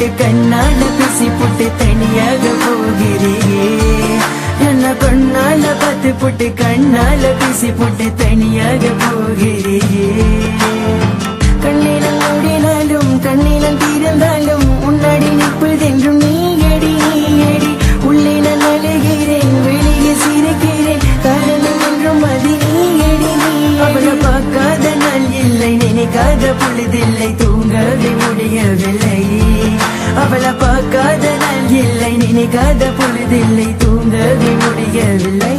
புட்டு கண்ணால பேசி புட்டு தனியாக போகிறியே என்ன கொன்னால பார்த்து புட்டு கண்ணால பேசி புட்டு தனியாக போகிறியே கண்ணீரம் மூடினாலும் கண்ணீரம் தீர்ந்தாலும் முன்னாடி நிற்பதென்றும் நீ எடி உள்ளே நான் அழுகிறேன் வெளியே சிரிக்கிறேன் காரணம் என்றும் அது நீ எடி அவளை பார்க்காத நாள் இல்லை நினைக்காத பொழுதில்லை தூங்கவே முடியவில்லை அவளை பார்க்காத நாள் இல்லை நினைக்காத பொழுதில்லை தூங்கவே முடியவில்லை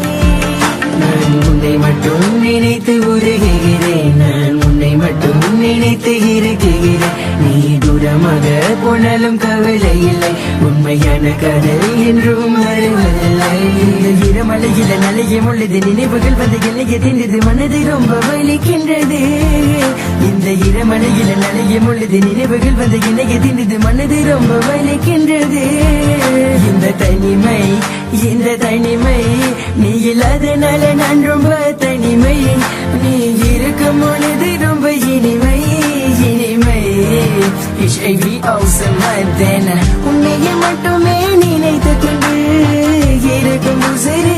நான் உன்னை மட்டும் நினைத்து உருகிறேன் நான் உன்னை மட்டும் நினைத்து இருக்கிறேன் நீ தூரமாக போனாலும் கவலை இல்லை உண்மையான கதை என்றும் அறிவதில்லை இரமலையில நலைய உள்ளது நினைவுகள் வந்து எல்லையை தின்றது மனது ரொம்ப வலிக்கின்றது இந்த இரமலையில நலைய உள்ளது நினைவுகள் வந்து எல்லையை தின்றது மனது ரொம்ப வலிக்கின்றது இந்த தனிமை நீ இல்லாதனால நான் ரொம்ப தனிமை நீ இருக்கும் பொழுது ரொம்ப இனிமை உன்னையே மட்டுமே நினைத்து கொண்டு இருக்கும் உசிறு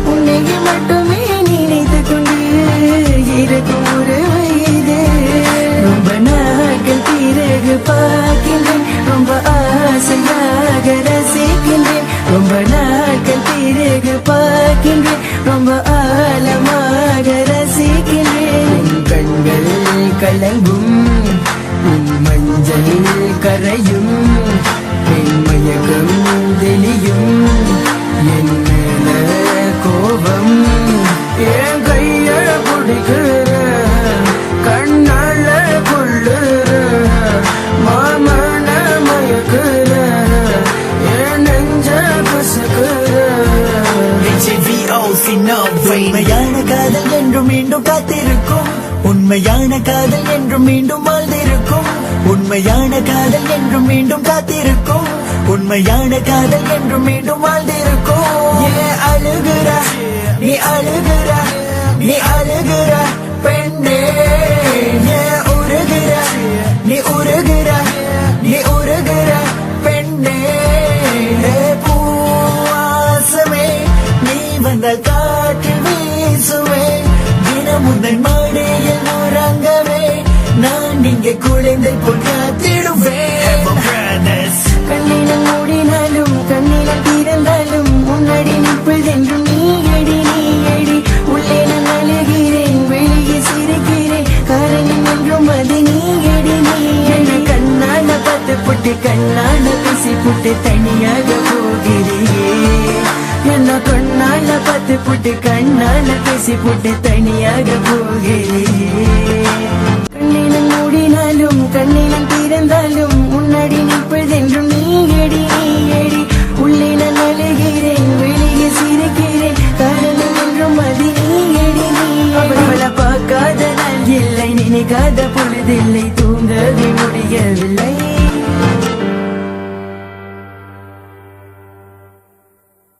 உன்னையே மட்டுமே நினைத்து கொண்டு இருக்கும் உறவு இது ரொம்ப நாட்கள் பிறகு பார்க்கின்றேன் ரொம்ப ஆசையாக ரசிக்கின்றேன் ரொம்ப நாட்கள் பிறகு பார்க்கின்றேன் ரொம்ப ஆழமாக ரசிக்கின்றேன் கண்கள் கலங்கும் மஞ்சள் கரையும் மயக்கம் தெளியும் என்ன கோபம் என் கைய பிடிக்கிற கண்ணால கொள்ளுற மாமன மயக்குற என் நெஞ்ச பசுக்குற உண்மையான காதல் என்றும் மீண்டும் காத்திருக்கும் உண்மையான காதல் என்றும் மீண்டும் வாழ்ந்திருக்கும் உண்மையான காதல் என்றும் மீண்டும் காத்திருக்கும் உண்மையான காதல் என்றும் மீண்டும் வாழ்ந்திருக்கும் அழுகிற நீ அழுகிற நீ அழுகிற பெண்ணே உருகிற நீ உருகிற நீ உருகிற பெண்ணே பூவாசமே நீ வந்த காற்றில் வீசுவே தினமுந்தன் மாடியில் உறங்கவே நான் இங்கே குழந்தை பொன்னாத்திடுவேன் கண்ணீரம் மூடினாலும் கண்ணீரம் தீர்ந்தாலும் முன்னாடி நிற்பதென்றும் நீ எடி உள்ளே நான் அழுகிறேன் வெளியே சிரிக்கிறேன் காரணம் என்றும் அது நீ எடி என்ன கண்ணால பார்த்து புட்டு கண்ணால பேசி புட்டு தனியாக போகிறியே என்ன கொன்னால பார்த்து புட்டு கண்ணால பேசி புட்டு தனியாக போகிறியே கண்ணீரம் மூடினாலும் கண்ணீரம் தீர்ந்தாலும் முன்னாடி நிற்பதென்றும் நீ எடி